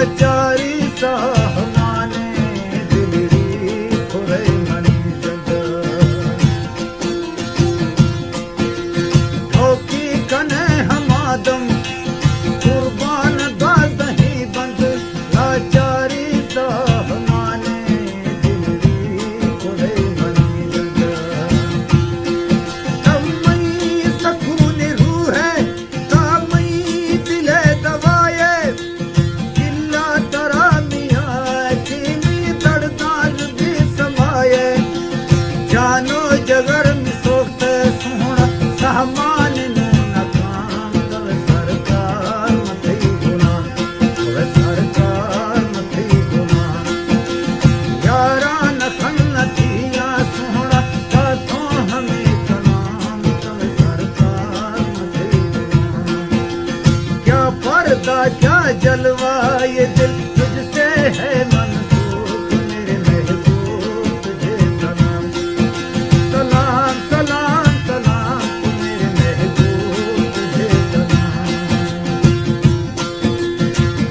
लाचारी साहमाने दिलरी खुरे मनी जग ठोकी कने हमादम कुर्बान दादही बंद लाचारी साहमाने दिलरी खुरे मनी जग तमई सकून रूह है तमई दिले दवाए किल्ला तरा मियाँ चीनी दर्दान भी समाये जानो जगर में सोखते सोहना सहमान ने नकाम तवे सरकार मथई गुना तवे सरकार मथई गुना यारा नखन नथिया सोहना ताथों हमें कलाम तवे सरकार मथई गुना क्या पर्दा क्या जलवा ये दिल तुझसे है मनसूख मेरे महबूब तुझे सलाम सलाम सलाम सलाम मेरे महबूब तुझे सलाम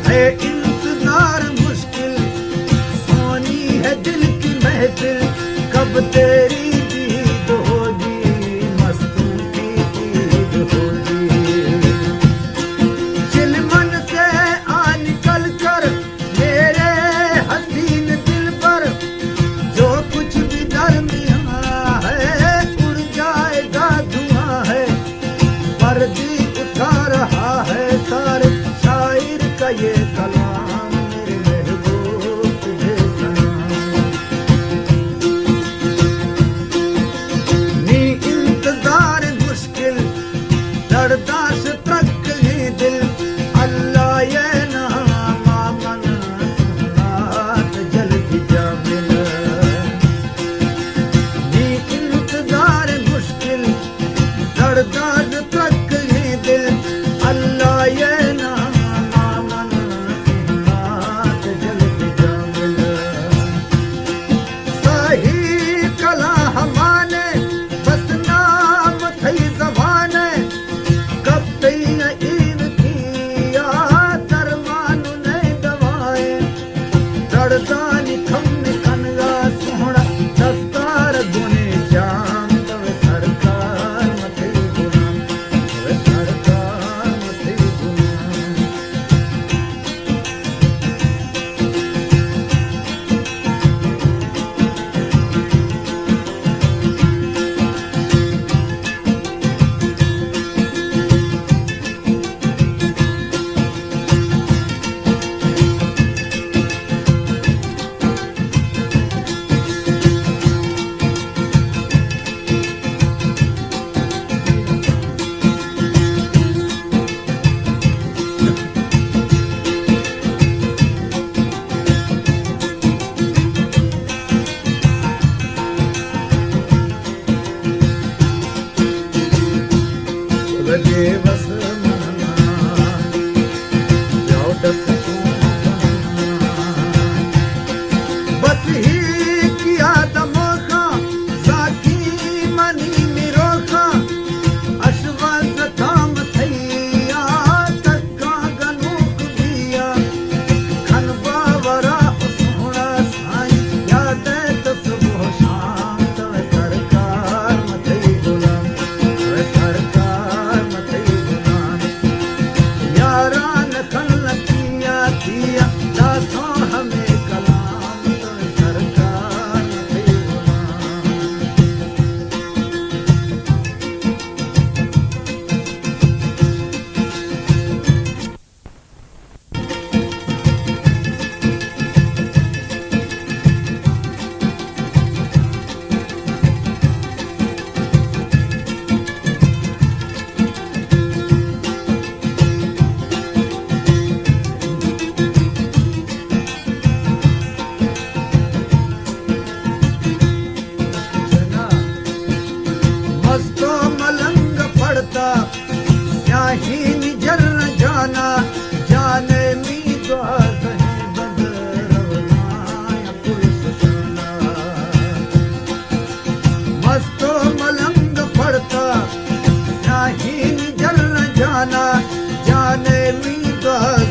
है इंतजार मुश्किल सोनी है दिल की महफिल कब तेरी दीद होगी मस्तूं की ईद होगी चिलमन से आ निकल कर मेरे हसीन दिल पर जो कुछ भी दरमियां है उड़ जाएगा धुआं है पर्दी उठा रहा है सारे शायर का ये कलाम मेरे महबूब तुझे सलाम नी इंतजार मुश्किल दर्दाश तक ही दिल अल्लाह ये नाम मन रात जल्दी जा मिल नी इंतजार मुश्किल दर्दाश तक ही दिल अल्लाह ये नाम मन रात जल्दी जा मिल सही कला हमाने बस नाम थई जबाने कब तई ईद किया दरमानु नहीं दवाए दर्दानी खमने कनगा सोहना दस्तार गुने जाम तवे सरकार मथई गुलाम तवे सरकार मथई गुलाम लगे बस मना जाओ दस बस ही किया दमोखा साकी मनी मिरोखा अशवास थाम थैया तक्का गनूक दिया खन बावरा सोहना साई याद तो सुबह शाम तवे सरकार मथई गुलाम तवे सरकार मथई गुलाम यारा नखन नथिया थिया दासों हमें कलाम तवे सरकार मथई गुलाम जना मस्तो मलंग पड़ता स्याही निजर न जाना जाने मी द्वार नहीं बदरवनाया पुलिस शाना मस्तो मलंग पड़ता स्याही निजर न जाना जाने मी द्वार